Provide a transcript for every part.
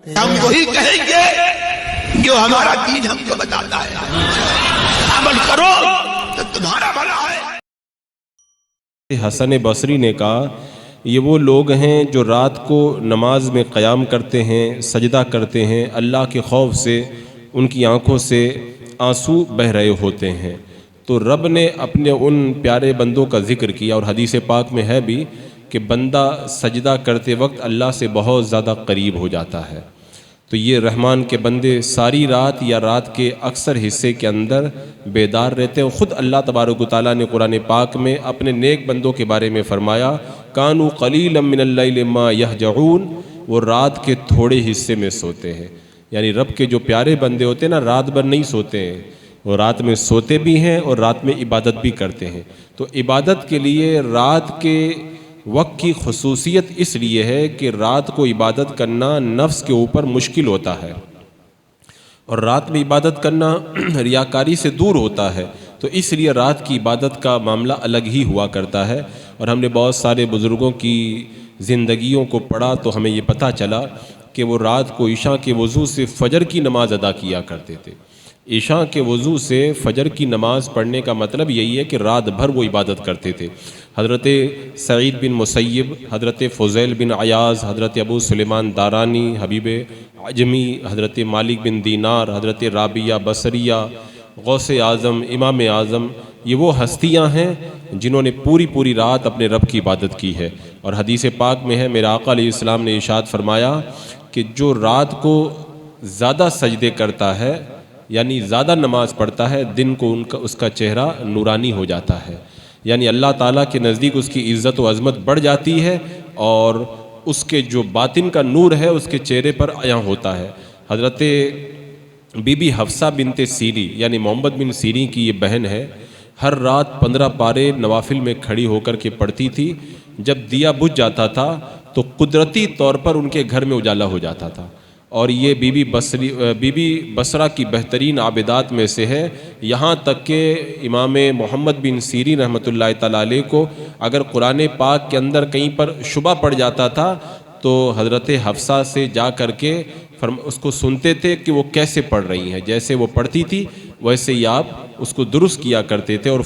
ہم وہی کہیں گے جو ہمارا دین ہم کو بتاتا ہے، عمل کرو تو تمہارا بھلا ہے۔ حسن بصری نے کہا یہ وہ لوگ ہیں جو رات کو نماز میں قیام کرتے ہیں، سجدہ کرتے ہیں، اللہ کے خوف سے ان کی آنکھوں سے آنسو بہہ رہے ہوتے ہیں۔ تو رب نے اپنے ان پیارے بندوں کا ذکر کیا، اور حدیث پاک میں ہے بھی کہ بندہ سجدہ کرتے وقت اللہ سے بہت زیادہ قریب ہو جاتا ہے۔ تو یہ رحمان کے بندے ساری رات یا رات کے اکثر حصے کے اندر بیدار رہتے ہیں۔ خود اللہ تبارک و تعالیٰ نے قرآن پاک میں اپنے نیک بندوں کے بارے میں فرمایا کانوا قلیلا من اللیل ما یہجعون، وہ رات کے تھوڑے حصے میں سوتے ہیں۔ یعنی رب کے جو پیارے بندے ہوتے ہیں نا، رات بھر نہیں سوتے ہیں، وہ رات میں سوتے بھی ہیں اور رات میں عبادت بھی کرتے ہیں۔ تو عبادت کے لیے رات کے وقت کی خصوصیت اس لیے ہے کہ رات کو عبادت کرنا نفس کے اوپر مشکل ہوتا ہے، اور رات میں عبادت کرنا ریاکاری سے دور ہوتا ہے، تو اس لیے رات کی عبادت کا معاملہ الگ ہی ہوا کرتا ہے۔ اور ہم نے بہت سارے بزرگوں کی زندگیوں کو پڑھا تو ہمیں یہ پتہ چلا کہ وہ رات کو عشاء کے وضو سے فجر کی نماز ادا کیا کرتے تھے۔ عشاء کے وضو سے فجر کی نماز پڑھنے کا مطلب یہی ہے کہ رات بھر وہ عبادت کرتے تھے۔ حضرت سعید بن مسیب، حضرت فضیل بن عیاض، حضرت ابو سلیمان دارانی، حبیب عجمی، حضرت مالک بن دینار، حضرت رابعہ بصریہ، غوث اعظم، امام اعظم، یہ وہ ہستیاں ہیں جنہوں نے پوری رات اپنے رب کی عبادت کی ہے۔ اور حدیث پاک میں ہے میرے آقا علیہ السلام نے ارشاد فرمایا کہ جو رات کو زیادہ سجدے کرتا ہے، یعنی زیادہ نماز پڑھتا ہے، دن کو اس کا چہرہ نورانی ہو جاتا ہے، یعنی اللہ تعالیٰ کے نزدیک اس کی عزت و عظمت بڑھ جاتی ہے، اور اس کے جو باطن کا نور ہے اس کے چہرے پر عیاں ہوتا ہے۔ حضرت بی بی حفصہ بنت سیری، یعنی محمد بن سیرین کی یہ بہن ہے، ہر رات 15 پارے نوافل میں کھڑی ہو کر کے پڑھتی تھی۔ جب دیا بجھ جاتا تھا تو قدرتی طور پر ان کے گھر میں اجالا ہو جاتا تھا، اور یہ بی بی بصرہ کی بہترین عابدات میں سے ہے۔ یہاں تک کہ امام محمد بن سیرین رحمۃ اللہ تعالیٰ علیہ کو اگر قرآن پاک کے اندر کہیں پر شبہ پڑ جاتا تھا تو حضرت حفصہ سے جا کر کے اس کو سنتے تھے کہ وہ کیسے پڑھ رہی ہیں، جیسے وہ پڑھتی تھی ویسے ہی آپ اس کو درست کیا کرتے تھے۔ اور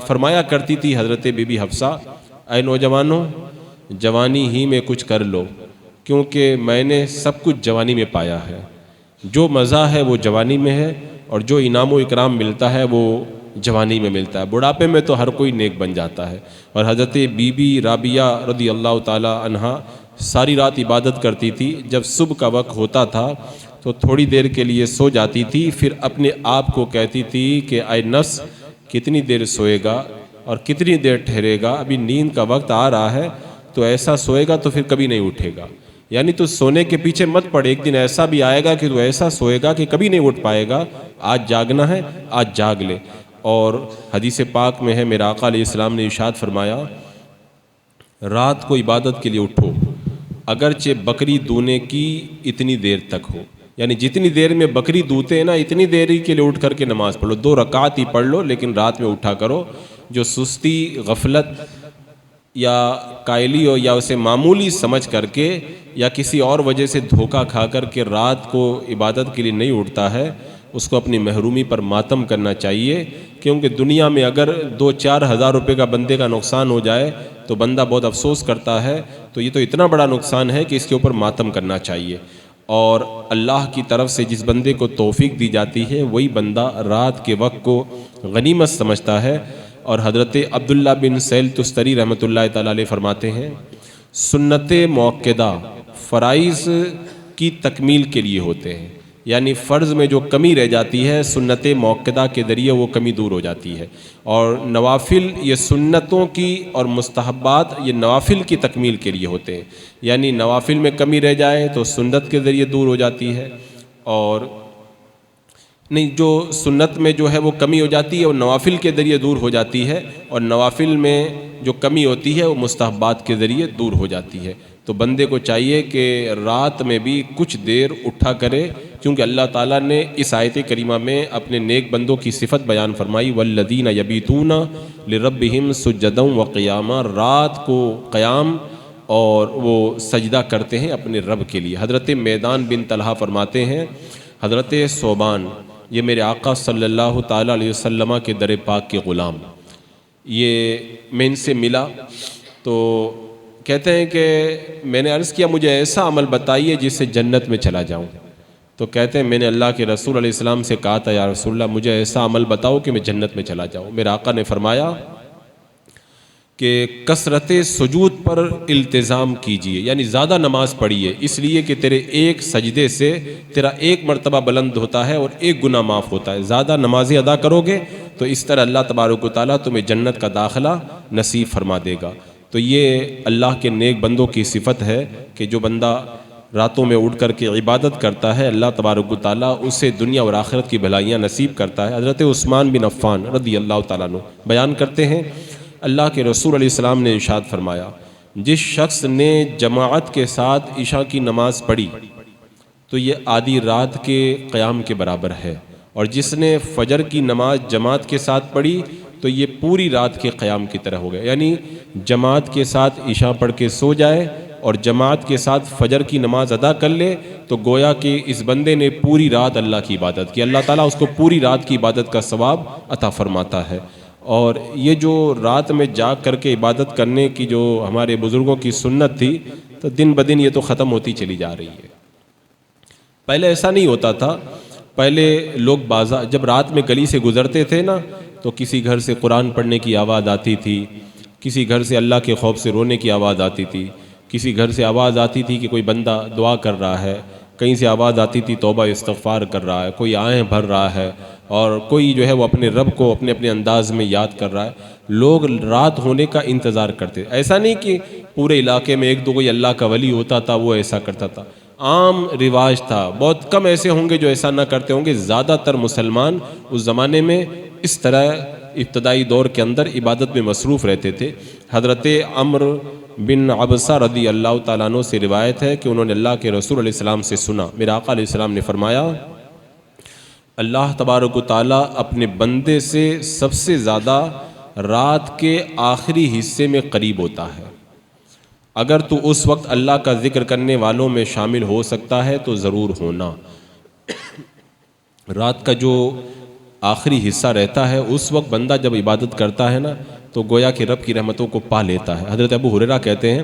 فرمایا کرتی تھی حضرت بی بی حفصہ، اے نوجوانوں، جوانی ہی میں کچھ کر لو، کیونکہ میں نے سب کچھ جوانی میں پایا ہے۔ جو مزہ ہے وہ جوانی میں ہے، اور جو انعام و اکرام ملتا ہے وہ جوانی میں ملتا ہے، بڑھاپے میں تو ہر کوئی نیک بن جاتا ہے۔ اور حضرت بی بی رابعہ رضی اللہ تعالی عنہا ساری رات عبادت کرتی تھی، جب صبح کا وقت ہوتا تھا تو تھوڑی دیر کے لیے سو جاتی تھی، پھر اپنے آپ کو کہتی تھی کہ اے نفس کتنی دیر سوئے گا اور کتنی دیر ٹھہرے گا، ابھی نیند کا وقت آ رہا ہے، تو ایسا سوئے گا تو پھر کبھی نہیں اٹھے گا، یعنی تو سونے کے پیچھے مت پڑ، ایک دن ایسا بھی آئے گا کہ تو ایسا سوئے گا کہ کبھی نہیں اٹھ پائے گا، آج جاگنا ہے آج جاگ لے۔ اور حدیث پاک میں ہے میرے آقا علیہ السلام نے ارشاد فرمایا رات کو عبادت کے لیے اٹھو، اگرچہ بکری دونے کی اتنی دیر تک ہو، یعنی جتنی دیر میں بکری دوتے ہیں نا اتنی دیر ہی کے لیے اٹھ کر کے نماز پڑھ لو، 2 رکعت ہی پڑھ لو، لیکن رات میں اٹھا کرو۔ جو سستی، غفلت یا قائلی ہو، یا اسے معمولی سمجھ کر کے یا کسی اور وجہ سے دھوکہ کھا کر کے رات کو عبادت کے لیے نہیں اٹھتا ہے، اس کو اپنی محرومی پر ماتم کرنا چاہیے، کیونکہ دنیا میں اگر 2-4 ہزار روپے کا بندے کا نقصان ہو جائے تو بندہ بہت افسوس کرتا ہے، تو یہ تو اتنا بڑا نقصان ہے کہ اس کے اوپر ماتم کرنا چاہیے۔ اور اللہ کی طرف سے جس بندے کو توفیق دی جاتی ہے وہی بندہ رات کے وقت کو غنیمت سمجھتا ہے۔ اور حضرت عبداللہ بن سہل تستری رحمۃ اللہ تعالیٰ علیہ فرماتے ہیں سنت موقدہ فرائض کی تکمیل کے لیے ہوتے ہیں، یعنی فرض میں جو کمی رہ جاتی ہے سنت موقدہ کے ذریعے وہ کمی دور ہو جاتی ہے، اور نوافل یہ سنتوں کی اور مستحبات یہ نوافل کی تکمیل کے لیے ہوتے ہیں، یعنی نوافل میں کمی رہ جائے تو سنت کے ذریعے دور ہو جاتی ہے، اور نہیں جو سنت میں جو ہے وہ کمی ہو جاتی ہے وہ نوافل کے ذریعے دور ہو جاتی ہے، اور نوافل میں جو کمی ہوتی ہے وہ مستحبات کے ذریعے دور ہو جاتی ہے۔ تو بندے کو چاہیے کہ رات میں بھی کچھ دیر اٹھا کرے، کیونکہ اللہ تعالیٰ نے اس آیت کریمہ میں اپنے نیک بندوں کی صفت بیان فرمائی والذین یبیتون لربہم سجدا وقیاما، رات کو قیام اور وہ سجدہ کرتے ہیں اپنے رب کے لیے۔ حضرت میدان بن طلحہ فرماتے ہیں حضرت ثوبان یہ میرے آقا صلی اللہ تعالیٰ علیہ وسلم کے در پاک کے غلام، یہ میں ان سے ملا تو کہتے ہیں کہ میں نے عرض کیا مجھے ایسا عمل بتائیے جس سے جنت میں چلا جاؤں، تو کہتے ہیں میں نے اللہ کے رسول علیہ السلام سے کہا تھا یا رسول اللہ مجھے ایسا عمل بتاؤ کہ میں جنت میں چلا جاؤں۔ میرے آقا نے فرمایا کہ کثرت سجود پر التزام کیجئے، یعنی زیادہ نماز پڑھیے، اس لیے کہ تیرے ایک سجدے سے تیرا ایک مرتبہ بلند ہوتا ہے اور ایک گناہ معاف ہوتا ہے۔ زیادہ نمازیں ادا کرو گے تو اس طرح اللہ تبارک و تعالیٰ تمہیں جنت کا داخلہ نصیب فرما دے گا۔ تو یہ اللہ کے نیک بندوں کی صفت ہے کہ جو بندہ راتوں میں اٹھ کر کے عبادت کرتا ہے اللہ تبارک و تعالیٰ اسے دنیا اور آخرت کی بھلائیاں نصیب کرتا ہے۔ حضرت عثمان بن عفان رضی اللہ تعالیٰ عنہ بیان کرتے ہیں اللہ کے رسول علیہ السلام نے ارشاد فرمایا جس شخص نے جماعت کے ساتھ عشاء کی نماز پڑھی تو یہ آدھی رات کے قیام کے برابر ہے، اور جس نے فجر کی نماز جماعت کے ساتھ پڑھی تو یہ پوری رات کے قیام کی طرح ہو گیا۔ یعنی جماعت کے ساتھ عشاء پڑھ کے سو جائے اور جماعت کے ساتھ فجر کی نماز ادا کر لے تو گویا کہ اس بندے نے پوری رات اللہ کی عبادت کی، اللہ تعالیٰ اس کو پوری رات کی عبادت کا ثواب عطا فرماتا ہے۔ اور یہ جو رات میں جاگ کر کے عبادت کرنے کی جو ہمارے بزرگوں کی سنت تھی تو دن بدن یہ تو ختم ہوتی چلی جا رہی ہے۔ پہلے ایسا نہیں ہوتا تھا، پہلے لوگ بازار جب رات میں گلی سے گزرتے تھے نا تو کسی گھر سے قرآن پڑھنے کی آواز آتی تھی، کسی گھر سے اللہ کے خوف سے رونے کی آواز آتی تھی، کسی گھر سے آواز آتی تھی کہ کوئی بندہ دعا کر رہا ہے، کہیں سے آواز آتی تھی توبہ استغفار کر رہا ہے، کوئی آہیں بھر رہا ہے، اور کوئی جو ہے وہ اپنے رب کو اپنے اپنے انداز میں یاد کر رہا ہے۔ لوگ رات ہونے کا انتظار کرتے، ایسا نہیں کہ پورے علاقے میں ایک دو کوئی اللہ کا ولی ہوتا تھا وہ ایسا کرتا تھا، عام رواج تھا، بہت کم ایسے ہوں گے جو ایسا نہ کرتے ہوں گے۔ زیادہ تر مسلمان اس زمانے میں اس طرح ابتدائی دور کے اندر عبادت میں مصروف رہتے تھے۔ حضرت عمرو بن عبسہ رضی اللہ تعالیٰ عنہ سے روایت ہے کہ انہوں نے اللہ کے رسول علیہ السلام سے سنا، میرے آقا علیہ السلام نے فرمایا اللہ تبارک و تعالیٰ اپنے بندے سے سب سے زیادہ رات کے آخری حصے میں قریب ہوتا ہے، اگر تو اس وقت اللہ کا ذکر کرنے والوں میں شامل ہو سکتا ہے تو ضرور ہونا۔ رات کا جو آخری حصہ رہتا ہے اس وقت بندہ جب عبادت کرتا ہے نا تو گویا کہ رب کی رحمتوں کو پا لیتا ہے۔ حضرت ابو ہریرہ کہتے ہیں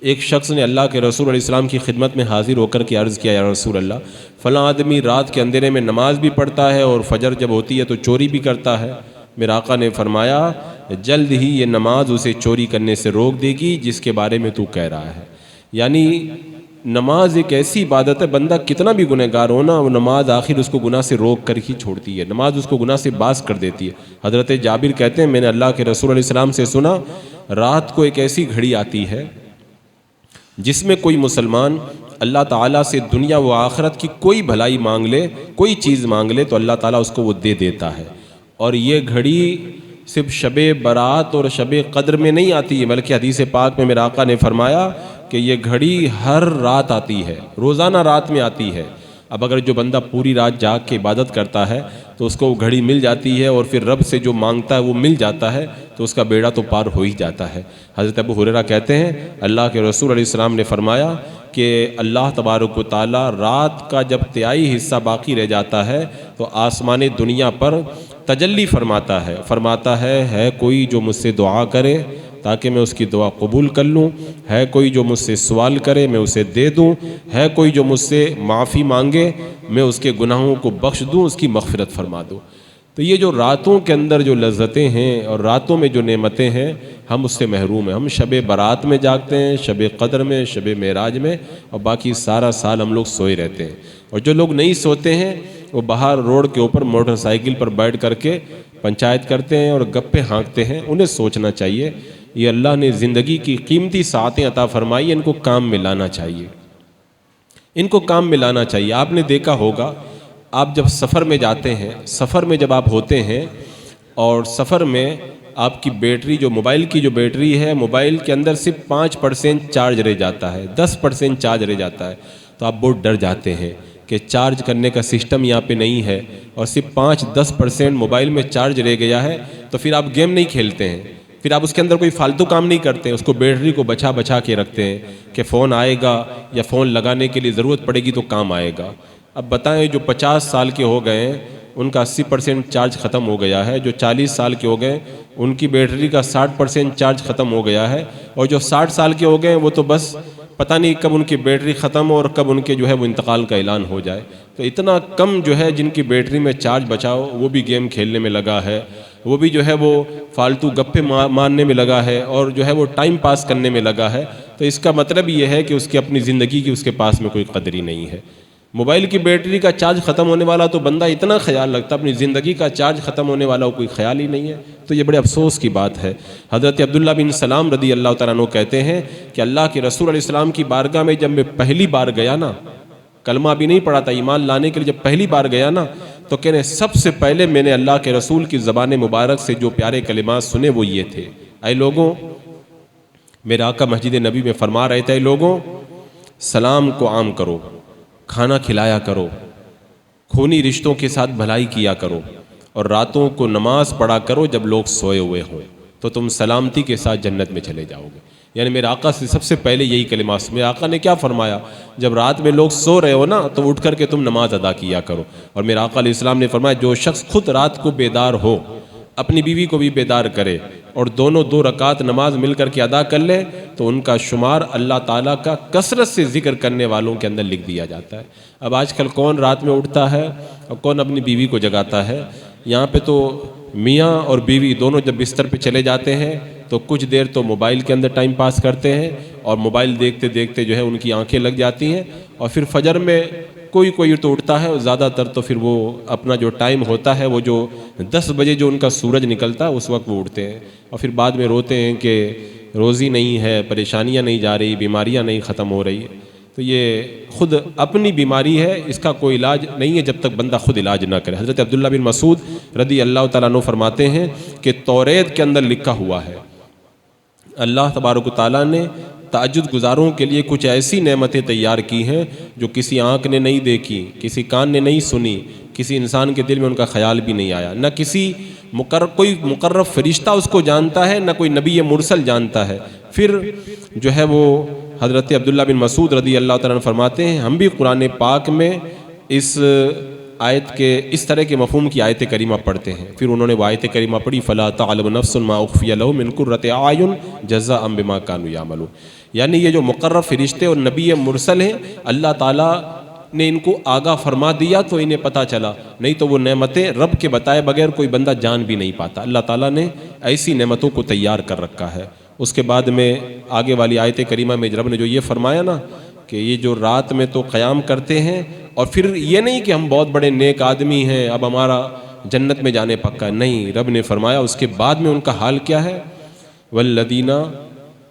ایک شخص نے اللہ کے رسول علیہ السلام کی خدمت میں حاضر ہو کر کے عرض کیا یا رسول اللہ فلاں آدمی رات کے اندھیرے میں نماز بھی پڑھتا ہے اور فجر جب ہوتی ہے تو چوری بھی کرتا ہے۔ میرے آقا نے فرمایا جلد ہی یہ نماز اسے چوری کرنے سے روک دے گی جس کے بارے میں تو کہہ رہا ہے۔ یعنی نماز ایک ایسی عبادت ہے بندہ کتنا بھی گنہگار ہونا وہ نماز آخر اس کو گناہ سے روک کر ہی چھوڑتی ہے، نماز اس کو گناہ سے باز کر دیتی ہے۔ حضرت جابر کہتے ہیں میں نے اللہ کے رسول علیہ السلام سے سنا رات کو ایک ایسی گھڑی آتی ہے جس میں کوئی مسلمان اللہ تعالیٰ سے دنیا و آخرت کی کوئی بھلائی مانگ لے، کوئی چیز مانگ لے تو اللہ تعالیٰ اس کو وہ دے دیتا ہے، اور یہ گھڑی صرف شب برات اور شب قدر میں نہیں آتی ہے بلکہ حدیث پاک میں میرے آقا نے فرمایا کہ یہ گھڑی ہر رات آتی ہے، روزانہ رات میں آتی ہے۔ اب اگر جو بندہ پوری رات جاگ کے عبادت کرتا ہے تو اس کو وہ گھڑی مل جاتی ہے اور پھر رب سے جو مانگتا ہے وہ مل جاتا ہے تو اس کا بیڑا تو پار ہو ہی جاتا ہے۔ حضرت ابو ہریرہ کہتے ہیں اللہ کے رسول علیہ السلام نے فرمایا کہ اللہ تبارک و تعالیٰ رات کا جب تہائی حصہ باقی رہ جاتا ہے تو آسمان دنیا پر تجلی فرماتا ہے کوئی جو مجھ سے دعا کرے تاکہ میں اس کی دعا قبول کر لوں، ہے کوئی جو مجھ سے سوال کرے میں اسے دے دوں، ہے کوئی جو مجھ سے معافی مانگے میں اس کے گناہوں کو بخش دوں، اس کی مغفرت فرما دوں۔ تو یہ جو راتوں کے اندر جو لذتیں ہیں اور راتوں میں جو نعمتیں ہیں ہم اس سے محروم ہیں۔ ہم شب برات میں جاگتے ہیں، شب قدر میں، شب معراج میں، اور باقی سارا سال ہم لوگ سوئے رہتے ہیں۔ اور جو لوگ نہیں سوتے ہیں وہ باہر روڈ کے اوپر موٹر سائیکل پر بیٹھ کر کے پنچایت کرتے ہیں اور گپے ہانکتے ہیں۔ انہیں سوچنا چاہیے یہ اللہ نے زندگی کی قیمتی ساعتیں عطا فرمائی، ان کو کام میں لانا چاہیے، ان کو کام میں لانا چاہیے۔ آپ نے دیکھا ہوگا آپ جب سفر میں جاتے ہیں، سفر میں جب آپ ہوتے ہیں اور سفر میں آپ کی بیٹری جو موبائل کی جو بیٹری ہے موبائل کے اندر صرف 5% چارج رہ جاتا ہے، 10% چارج رہ جاتا ہے، تو آپ بہت ڈر جاتے ہیں کہ چارج کرنے کا سسٹم یہاں پہ نہیں ہے اور صرف 5-10% موبائل میں چارج رہ گیا ہے تو پھر آپ گیم نہیں کھیلتے ہیں، پھر آپ اس کے اندر کوئی فالتو کام نہیں کرتے، اس کو بیٹری کو بچا بچا کے رکھتے ہیں کہ فون آئے گا یا فون لگانے کے لیے ضرورت پڑے گی تو کام آئے گا۔ اب بتائیں جو 50 سال کے ہو گئے ہیں ان کا 80% چارج ختم ہو گیا ہے، جو 40 سال کے ہو گئے ان کی بیٹری کا 60% چارج ختم ہو گیا ہے، اور جو 60 سال کے ہو گئے وہ تو بس پتہ نہیں کب ان کی بیٹری ختم ہو اور کب ان کے جو ہے وہ انتقال کا اعلان ہو جائے۔ تو اتنا کم جو ہے جن کی بیٹری میں چارج بچاؤ وہ بھی گیم کھیلنے میں لگا ہے، وہ بھی جو ہے وہ فالتو گپے مارنے میں لگا ہے، اور جو ہے وہ ٹائم پاس کرنے میں لگا ہے۔ تو اس کا مطلب یہ ہے کہ اس کی اپنی زندگی کی اس کے پاس میں کوئی قدر ہی نہیں ہے۔ موبائل کی بیٹری کا چارج ختم ہونے والا تو بندہ اتنا خیال رکھتا، اپنی زندگی کا چارج ختم ہونے والا کوئی خیال ہی نہیں ہے۔ تو یہ بڑے افسوس کی بات ہے۔ حضرت عبداللہ بن سلام رضی اللہ تعالیٰ عنہ کہتے ہیں کہ اللہ کے رسول علیہ السلام کی بارگاہ میں جب میں پہلی بار گیا نا، کلمہ بھی نہیں پڑھا تھا، ایمان لانے کے لیے جب پہلی بار گیا نا، تو کہنے سب سے پہلے میں نے اللہ کے رسول کی زبان مبارک سے جو پیارے کلمات سنے وہ یہ تھے، اے لوگوں، میرے آقا مسجد نبی میں فرما رہے تھے، اے لوگوں، سلام کو عام کرو، کھانا کھلایا کرو، خونی رشتوں کے ساتھ بھلائی کیا کرو، اور راتوں کو نماز پڑھا کرو جب لوگ سوئے ہوئے ہوں، تو تم سلامتی کے ساتھ جنت میں چلے جاؤ گے۔ یعنی میرے آقا سے سب سے پہلے یہی کلمات، میرے آقا نے کیا فرمایا، جب رات میں لوگ سو رہے ہو نا تو اٹھ کر کے تم نماز ادا کیا کرو۔ اور میرے آقا علیہ السلام نے فرمایا جو شخص خود رات کو بیدار ہو، اپنی بیوی کو بھی بیدار کرے، اور دونوں 2 رکعت نماز مل کر کے ادا کر لے، تو ان کا شمار اللہ تعالیٰ کا کثرت سے ذکر کرنے والوں کے اندر لکھ دیا جاتا ہے۔ اب آج کل کون رات میں اٹھتا ہے اور کون اپنی بیوی کو جگاتا ہے؟ یہاں پہ تو میاں اور بیوی دونوں جب بستر پہ چلے جاتے ہیں تو کچھ دیر تو موبائل کے اندر ٹائم پاس کرتے ہیں، اور موبائل دیکھتے دیکھتے جو ہے ان کی آنکھیں لگ جاتی ہیں، اور پھر فجر میں کوئی تو اٹھتا ہے، اور زیادہ تر تو پھر وہ اپنا جو ٹائم ہوتا ہے وہ جو 10 بجے جو ان کا سورج نکلتا ہے اس وقت وہ اٹھتے ہیں، اور پھر بعد میں روتے ہیں کہ روزی نہیں ہے، پریشانیاں نہیں جا رہی، بیماریاں نہیں ختم ہو رہی۔ تو یہ خود اپنی بیماری ہے، اس کا کوئی علاج نہیں ہے جب تک بندہ خود علاج نہ کرے۔ حضرت عبداللہ بن مسعود رضی اللہ تعالیٰ عنہ فرماتے ہیں کہ توریت کے اندر لکھا ہوا ہے، اللہ تبارک و تعالیٰ نے تہجد گزاروں کے لیے کچھ ایسی نعمتیں تیار کی ہیں جو کسی آنکھ نے نہیں دیکھی، کسی کان نے نہیں سنی، کسی انسان کے دل میں ان کا خیال بھی نہیں آیا، نہ کسی کوئی مقرب فرشتہ اس کو جانتا ہے، نہ کوئی نبی مرسل جانتا ہے۔ پھر جو ہے وہ حضرت عبداللہ بن مسعود رضی اللہ تعالیٰ عنہ فرماتے ہیں ہم بھی قرآن پاک میں اس آیت کے اس طرح کے مفہوم کی آیت کریمہ پڑھتے ہیں۔ پھر انہوں نے وہ آیت کریمہ پڑھی فَلَا تَعْلَمُ نَفْسٌ مَا أُخْفِيَ لَهُم مِّن قُرَّةِ أَعْيُنٍ جَزَاءً بِمَا كَانُوا يَعْمَلُونَ، یعنی یہ جو مقرب فرشتے اور نبی مرسل ہیں اللہ تعالیٰ نے ان کو آگاہ فرما دیا تو انہیں پتہ چلا، نہیں تو وہ نعمتیں رب کے بتائے بغیر کوئی بندہ جان بھی نہیں پاتا۔ اللہ تعالیٰ نے ایسی نعمتوں کو تیار کر رکھا ہے۔ اس کے بعد میں آگے والی آیت کریمہ میں رب نے جو یہ فرمایا نا کہ یہ جو رات میں تو قیام کرتے ہیں، اور پھر یہ نہیں کہ ہم بہت بڑے نیک آدمی ہیں اب ہمارا جنت میں جانے پکا، نہیں، رب نے فرمایا اس کے بعد میں ان کا حال کیا ہے، والذین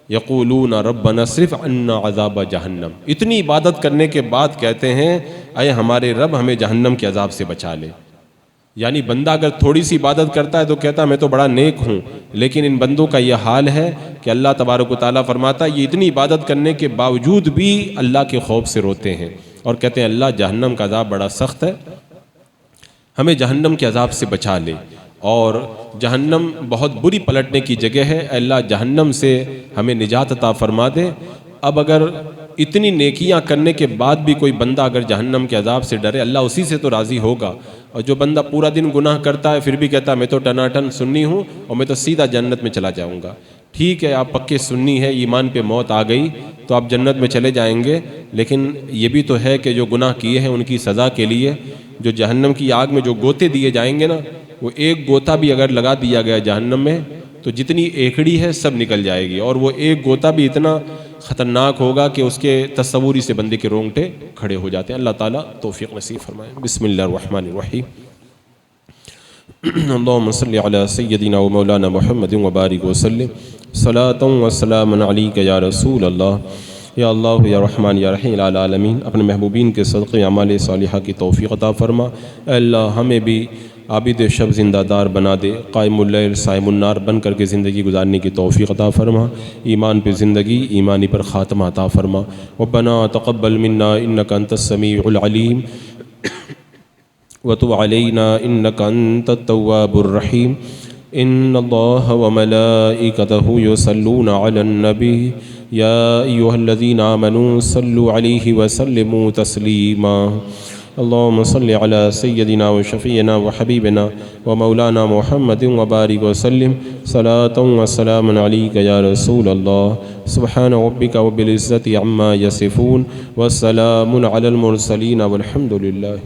یقولون ربنا اصرف عنا عذاب جہنم، اتنی عبادت کرنے کے بعد کہتے ہیں اے ہمارے رب ہمیں جہنم کے عذاب سے بچا لے۔ یعنی بندہ اگر تھوڑی سی عبادت کرتا ہے تو کہتا ہے میں تو بڑا نیک ہوں، لیکن ان بندوں کا یہ حال ہے کہ اللہ تبارک و تعالیٰ فرماتا ہے یہ اتنی عبادت کرنے کے باوجود بھی اللہ کے خوف سے روتے ہیں اور کہتے ہیں اللہ جہنم کا عذاب بڑا سخت ہے، ہمیں جہنم کے عذاب سے بچا لے، اور جہنم بہت بری پلٹنے کی جگہ ہے، اے اللہ جہنم سے ہمیں نجات عطا فرما دے۔ اب اگر اتنی نیکیاں کرنے کے بعد بھی کوئی بندہ اگر جہنم کے عذاب سے ڈرے اللہ اسی سے تو راضی ہوگا، اور جو بندہ پورا دن گناہ کرتا ہے پھر بھی کہتا ہے میں تو ٹناٹن سنی ہوں اور میں تو سیدھا جنت میں چلا جاؤں گا، ٹھیک ہے آپ پکے سنی ہے، ایمان پہ موت آ گئی تو آپ جنت میں چلے جائیں گے، لیکن یہ بھی تو ہے کہ جو گناہ کیے ہیں ان کی سزا کے لیے جو جہنم کی آگ میں جو گوتے دیے جائیں گے نا، وہ ایک گوتا بھی اگر لگا دیا گیا جہنم میں تو جتنی ایکڑی ہے سب نکل جائے گی، اور وہ ایک گوتا بھی اتنا خطرناک ہوگا کہ اس کے تصوری سے بندے کے رونگٹے کھڑے ہو جاتے ہیں۔ اللہ تعالیٰ توفیق نصیب فرمائے۔ بسم اللہ الرحمن الرحیم۔ اللہم صلی علی سیدنا و مولانا محمد و بارک وسلم، صلاۃ و سلام علیک یا رسول اللہ، یا اللہ یا رحمان یا رحیم العالمین۔ اپنے محبوبین کے صدقے اعمال صالحہ کی توفیق عطا فرما، اے اللہ ہمیں بھی عابد شب زندہ دار بنا دے، قائم اللیل صائم النار بن کر کے زندگی گزارنے کی توفیق عطا فرما، ایمان پہ زندگی ایمانی پر خاتمہ عطا فرما۔ ربنا تقبل منا انک انت السمیع العلیم وتب علینا انک انت التواب الرحیم۔ إن الله وملائكته يصلون على النبي يا أيها الذين آمنوا صلوا عليه وسلموا تسليما اللهم صل على سيدنا وشفينا وحبيبنا ومولانا محمد وبارك وسلم صلاة وسلام عليك يا رسول الله سبحان ربك رب العزة عما يصفون والسلام على المرسلين والحمد لله